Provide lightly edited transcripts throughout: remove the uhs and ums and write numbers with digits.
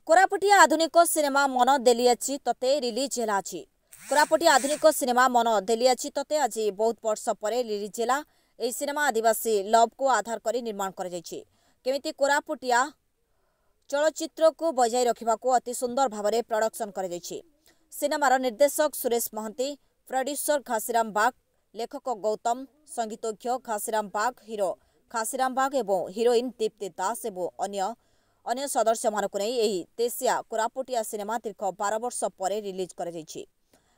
कोरापुटिया आधुनिक सिनेमा मन देलियाची तते रिलीज हैला अछि। कोरापुटिया आधुनिक सिनेमा मन देलियाची तते आज बहुत वर्ष पर रिलीज हैला। एही सिनेमा आदिवासी लव को आधार करी निर्माण कर जायछि। केमिति कोरापुटिया चलचित्र को बजाय रखिबा को अति सुंदर भावरे प्रोडक्शन कर जायछि। सिनेमार निर्देशक सुरेश महंती, प्रोड्यूसर घासीराम बाग, लेखक गौतम, संगीतज्ञ घासीराम बाग, हीरो घासीराम बाग एवं हिरोइन दीप्ति दास एवं अन्य सदस्य मानक नहीं यही तेसिया कोरापुटिया सिनेमा दीर्घ 12 वर्ष पर रिलीज कर जायछि।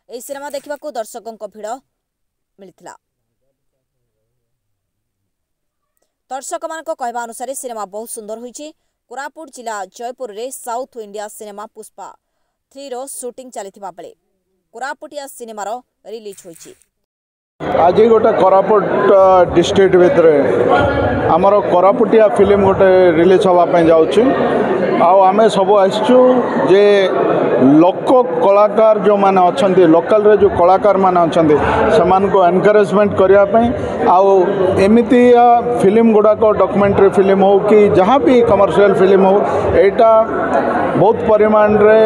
एही सिनेमा देखिबा को दर्शकों भिड़ मिलिथिला। दर्शक मान कहवा अनुसार सिनेमा बहुत सुंदर होईछि। कोरापुट जिला जयपुर रे साउथ इंडिया सिनेमा पुष्पा 3 रो शूटिंग चलिथिबा बेले कोरापुटिया सिनेमार रिलीज होईछि। आज गोटे कोरापुट डिस्ट्रिक्ट भितर आमर कोरापुटिया फिल्म गोटे रिलीज होगापी जाऊँगी। आमे सब आसचु जे लोक कलाकार जो माने अच्छा लोकल रे जो कलाकार माने अच्छा से को एनकरेजमेंट करने एमती फिल्म गुड़ाक डॉक्यूमेंट्री फिल्म हो कि जहाँ भी कमर्शियल फिल्म हो एटा बहुत परिमाण रे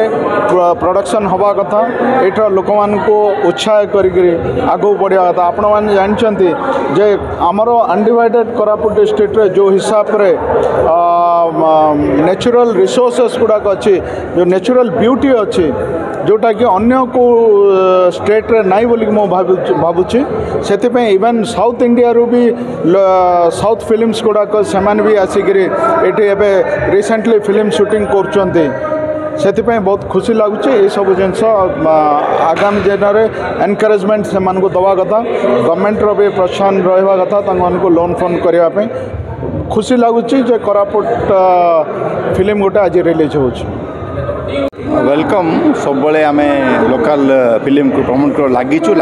प्रोडक्शन हवा कथा। एटा लोक मान को उत्साह करी आगू बढ़िया कथा। आपण मैंने जानते जे आमर अनडिवाइडेड कोरापुट डिस्ट्रिक्ट रे जो हिसाब रे नेचुरल रिसोर्सेस गुड़ाक अच्छी जो नेचुरल ब्यूटी अच्छी जोटा कि अन्य को स्टेट रे नाई बोली मो भावुची से इवन साउथ इंडिया रू भी साउथ फिल्म्स गुड़ाक से भी आसिक ये रिसेंटली फिल्म शूटिंग कर बहुत खुशी लगुच। ये सब जिनस आगामी दिन में एनकरेजमेंट से दवा कथा गवर्नमेंट रो भी प्रोत्साहन रहा कथा को लोन फोन करने खुशी लगुच। कोरापुट फिल्म गोटे आज रिलीज हो वेलकम सब बड़े आम लोकल फिल्म को प्रमोट कर लगिथु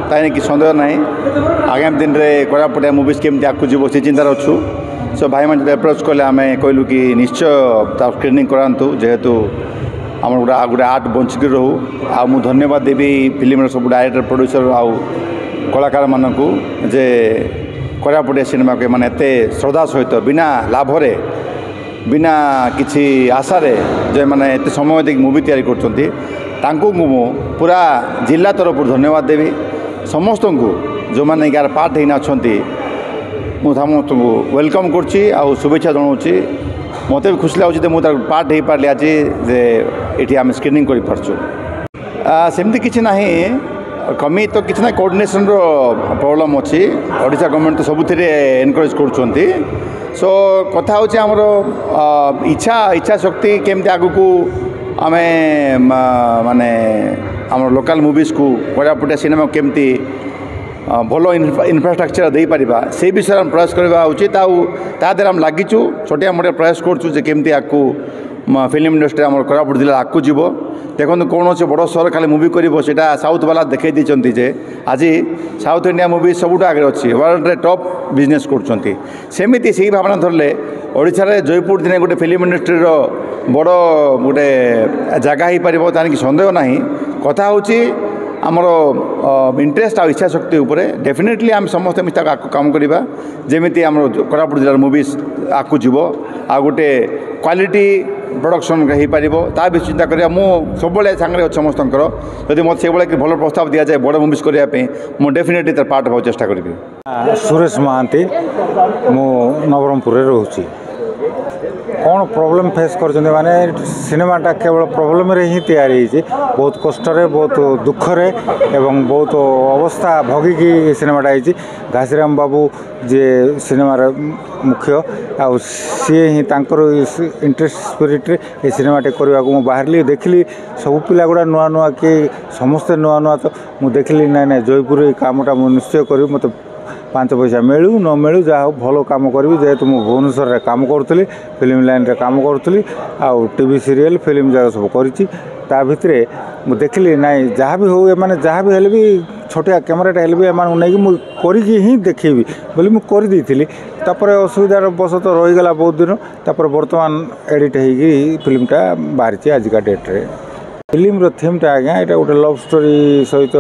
ताई कि सन्देह ना आगामी दिन में कोरापुटिया मुवीज केमती आगे जीव से चिंतार अच्छु। सो भाई मैंने जो एप्रोच कले आम कहलु कि निश्चय स्क्रीनिंग करातु जेहेतु आम गोटे आर्ट बंचिक रहू। आ मु धन्यवाद देवी फिल्म सब डायरेक्टर प्रोड्यूसर आउ कलाकार मानक जे कोरापुटिया सिनेमा के माने एते श्रद्धा सहित बिना लाभरे बिना किसी आशारे जो मैंने एत समय दे मुवी तैयारी कर पूरा जिला तरफ धन्यवाद देवी। समस्त को जो मैंने यार पार्ट होना समस्त को वेलकम कर शुभेच्छा जनाऊँगी। मत भी खुशी लगुच मुझे पार्ट हो पारे आज ये आम स्क्रीनिंग करमती किसी ना कमी तो किसी ना कोऑर्डिनेशन प्रॉब्लम अच्छी। ओडिशा गवर्नमेंट तो सबुथ एनकरेज कर सो कथा हूँ आमर इच्छा शक्ति केमती आगु को आम माने आम लोकल मुवीज को कोरापुटिया सिनेमा केमती भल इनफ्रास्ट्रक्चर दे पारिबा से विषय में प्रयास करवा उचित। तादर आम लगिचु छोटिया मोटिया प्रयास करूँ केमती आकु फिल्म इंडस्ट्री आम कोरापुट जिला आगू जीव। देखो कौन से बड़ सहर खाली मुवी कर साउथ वाला देखई देते जे आज साउथ इंडिया मुवी सबुठ आगे अच्छी वर्ल्ड रे टॉप बिजनेस करमती से भावना धरले ओडिशा रे जयपुर दिन गोटे फिल्म इंडस्ट्री बड़ गोटे जगह हो पार ताकि सन्देह ना। कथा हूँ आमर इंटरेस्ट आ इच्छा शक्ति उपरे डेफिनेटली आम समस्त मिस्ता काम करवा जमी आम कोरापुट जिलार मुवीज आगू जीव आ गोटे क्वालिटी प्रोडक्शन हो पार ता भी चिंता करा। मु सब सांगे अच्छे समस्त जब मत से भल प्रस्ताव दि जाए बड़ मुवीज करने मुझे डेफिनेटली तार पार्ट होगा चेष्टा करी। सुरेश महांती मु नवरंगपुर रोचे। कौन प्रोब्लेम फेस कर माने सिनेमाटा केवल प्रोब्लेम रे ही तैयारी बहुत कष्ट बहुत दुख एवं बहुत अवस्था भोगिकी सिनेमाटा होती। घासीराम बाबू जे सिनेमार मुख्य आ सी ही इंटरेस्ट स्पिरिट ये सिनेमाटे करने को बाहर देखिली सब पिला गुड़ा नुआ नुआ कि समस्ते नुआ नुआ तो मुझे देखिली ना जयपुर कामटा मुझे निश्चय करी मत 5 पैसा मिलू न मिलू जहाँ हो भल कम करी जेहेतु मुझे भुवनेश्वर में कम करी फिल्म लाइन रे कम करी आउ टीवी सीरियल फिल्म जगह सब कर भितर मुझे देखिली ना जहाँ भी हो मैंने जहाँ भी हेल्ले भी छोटिया कैमेराटा हेल्ले भी एम नहीं ही देखेबी बोली मुझे करदी असुविधार बस तो रहीगला बहुत दिन तापर बर्तमान एडिट हो फिल्मटा बाहरी आजिका डेट्रे। फिल्म थीमटा आज्ञा यहाँ गोटे लव स्टोरी सहित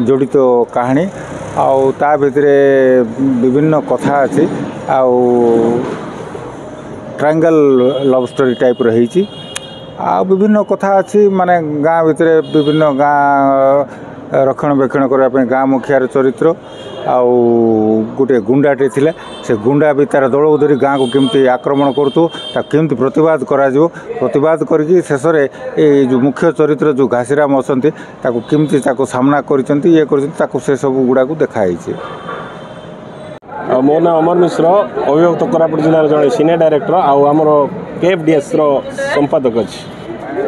जड़ित कहानी आउ ता भितर विभिन्न कथा अच्छी आउ ट्रायंगल लव स्टोरी टाइप रही विभिन्न कथा अच्छी माने गाँ भितर विभिन्न गाँ रक्षणाबेक्षण करने गाँ मुखियार चरित्र आउ गोटे गुंडाटे थिले से गुंडा भी तार दल धरी गाँ को केमती आक्रमण करतु केमती प्रतिवाद प्रतिवाद करके शेष में जो मुख्य चरित्र जो घासीराम अच्छा केमती सामना कर से सब गुड़ा को देखाई। मो ना अमर मिश्र अभिभक्त कोरापुट जिलार जड़े सिनियर डायरेक्टर आमर KFDS संपादक अच्छी।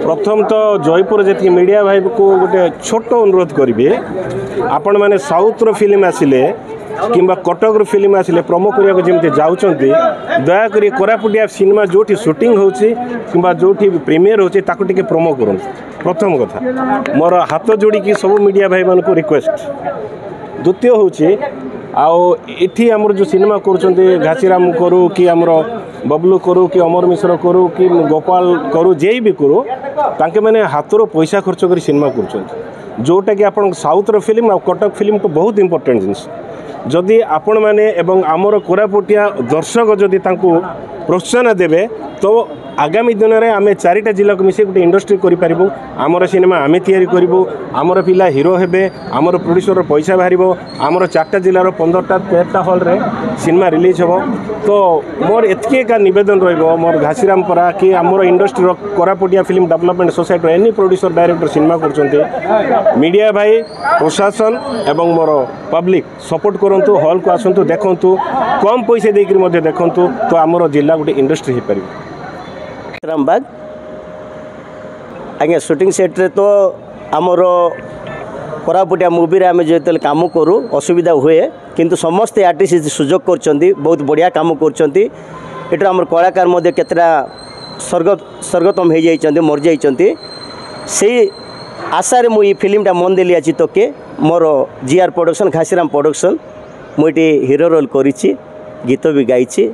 प्रथम तो जयपुर जी मीडिया भाई को गोटे छोट अनुरोध करी आपण मैंने साउथ्र फिल्म आसिले किंबा कटक फिल्म आसिले प्रोमो करने जमी जाऊँगी दयाकोरी कोरापुटिया सिनेमा जो शूटिंग होगा जो प्रीमियर होती प्रोमो करूँ। प्रथम कथा मोर हाथ जोड़ी सब मीडिया भाई मान को रिक्वेस्ट। द्वितीय हूँ आठी आमर जो सिनेमा कर घासीराम करू कि आमर बबलू करू कि अमर मिश्र करू कि गोपाल करू जे भी करू तांके मैंने हाथर पैसा खर्च कर सिनेमा कर जोटा कि आप साउथ्र फिल्म आ कटक फिल्म तो बहुत इंपोर्टेंट जिनस जदि आपण मैंने एवं आमर कोरापुटिया दर्शक जदि तांको प्रोत्साहन देवे तो आगामी दिन में आम 4टा जिला को मिसे गोटे इंडस्ट्री करूँ। आमर सिनेमा आम तैयारी करूँ आमर पिला हिरो हेबे आमर प्रोड्यूसर पैसा बाहर आमर 4टा जिलार 15टा 13टा हॉल रे सिनेमा रिलीज हो। तो मोर एतके का निवेदन रहिबो मोर घासीराम परा कि आमर इंडस्ट्री कोरापुटिया फिल्म डेवलपमेंट सोसाइटी एनी प्रोड्यूसर डायरेक्टर सिनेमा करछन्ते मीडिया भाई प्रशासन एवं मोर पब्लिक सपोर्ट करंतु हॉल को आसंतु देखंतु कम पैसे देकर मध्य देखंतु तो आमर जिला गोटे इंडस्ट्री हो पार। रामबाग आज्ञा शूटिंग सेट रे तो आमर कोरापुटिया मूवी रे आम जो काम करूँ असुविधा हुए किंतु समस्ते आर्टिस्ट सुजोग कर बहुत बढ़िया काम कर आम कलाकार मध्य केतटा स्वर्गतम हो जाइए मर जाइए से आशारे मुझे फिल्मटा मन देली आज तके मोर GR प्रोडक्शन घासीराम प्रोडक्शन मुझे हीरो रोल करिछि गीत भी गाइछि।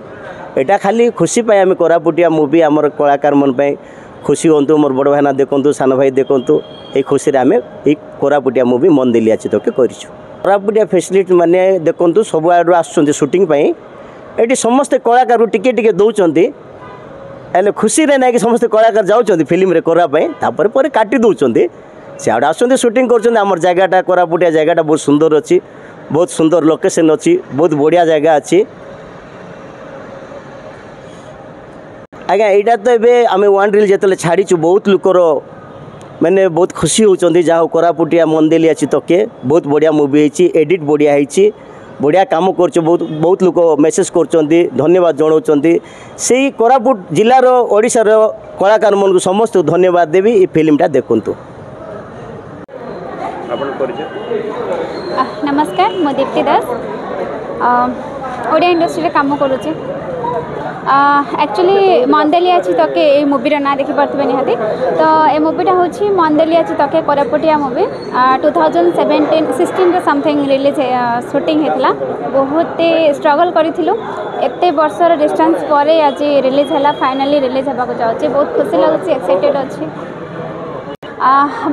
एटा खाली खुशी पाए आम कोरापुटिया मूवी आमर कलाकार मन पे खुशी हूँ मोर बड़ भाईना देखूँ सान भाई देखूँ ये खुशी आम ये कोरापुटिया मूवी मन देली आज तक करूँ। कोरापुटिया फैसिलिटी माने देखूँ सब आड़ आसुँच सुटिंग ये समस्ते कलाकार टिके टिके दौरान हेल्ले खुशी ना कि समस्ते कलाकार जाऊँ फिल्म रे करापर पर काटी दौरान से आड़ आसुँच सुटिंग कर जगहटा कोरापुटिया जगहटा बहुत सुंदर अच्छी बहुत सुंदर लोकेशन अच्छी बहुत बढ़िया जगह अच्छी। आज्ञा यहाँ तो ये आम वन रिल जो छाड़ीचु बहुत लुकर मैंने बहुत खुशी होती जहाँ कोरापुटिया मन देली अच्छी तके बहुत बढ़िया मूवी होती एडिट बढ़िया होती बढ़िया काम कर बहुत लोग मेसेज कर धन्यवाद जनाऊँ से कोरापुट जिलार ओडिशार कलाकार मन को समस्त धन्यवाद देवी ये फिल्मटा देखूँ। नमस्कार मो दीप्ति दास ओडिया इंडस्ट्री काम करुचे एक्चुअली मंदेली अच्छी तके ये मूवीर ना देखिपे निहाती तो ये मूवीटा हूँ मंदेली अच्छी तके कोरापुटिया मूवी 2016 समथिंग रिलीज शूटिंग होता बहुत स्ट्रगल करूँ एत वर्षर डिस्टेंस पर आज रिलीज है फाइनाली रिलीज होगा जाऊँगी बहुत खुशी लगुच एक्साइटेड अच्छी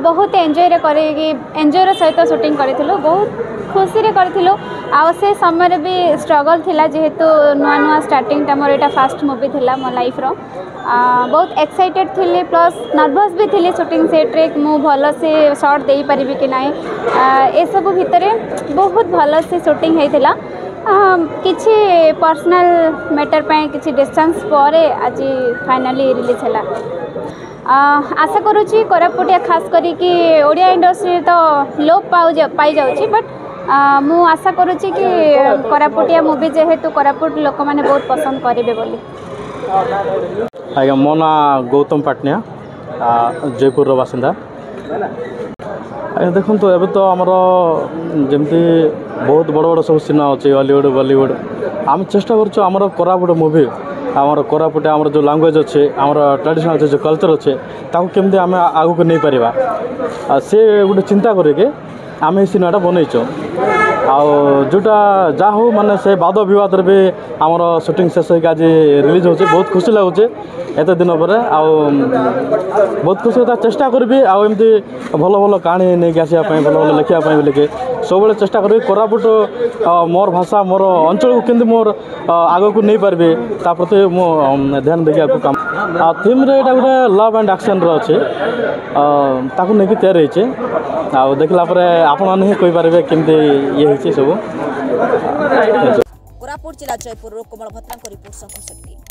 बहुत एंजॉय एंजॉयर सहित शूटिंग करूँ बहुत खुशी रे करूँ आ से समय भी स्ट्रगल थिला जेहेतु नुआ नुआ स्टार्टिंग मोर यहाँ फास्ट मूवी थिला मो लाइफ रो बहुत एक्साइटेड थी प्लस नर्भस भी थी शूटिंग सेट रे मु भल से शॉट दे पारिबी कि नहीं ए सब भितर बहुत भल से शूटिंग होता किसी पर्सनल मैटर पे किसी डिस्टेंस पर आज फाइनाली रिलीज है आशा करुँची कोरापुटिया खास करी ओडिया इंडस्ट्री तो लोप पाई जाऊँगी बट मु आशा करुँची कि कोरापुटिया मूवी जेहेतु कोरापुट लोक मैंने बहुत पसंद करेंगे बोली। आज्ञा मो ना गौतम पाटनिया जयपुर बासिंदा। आज्ञा देखो तो एवं तो आमर जमती बहुत बड़ बड़ सब सिनेमा अच्छे हॉलीवुड बॉलीवुड आम चेष्टा कर कोरापुट मूवी आमर कोरापुटे आमर जो लैंग्वेज अच्छे आमर ट्रेडिशनल जो कल्चर अच्छे ताकू केमती आम आगू नहीं पारिबा से गोटे चिंता करके आम सिनेमाटा बनईचु जोटा जा हो माने से वाद विवाद भी आमर सुटिंग शेष होकर आज रिलीज हो बहुत खुशी लगुचे एत दिन पर बहुत खुशी होता चेष्टा करी आमती भल भल कहानी नहीं आसापी भल भल लिखापी बोलिके सब चेष्टा करी कोरापुट मोर भाषा मोर अंचल को केमती मोर आग को नहीं पार्बे ता प्रति मो ध्यान देखा काम थीम रे एटा गोटे लव एंड एक्शन अच्छे ताकू नहीं तैयारी होचे देखला आपण मैंने कही पारे केमती ये सब। कोरापुट जिला जयपुर कोमल भत्रा रिपोर्ट संघ।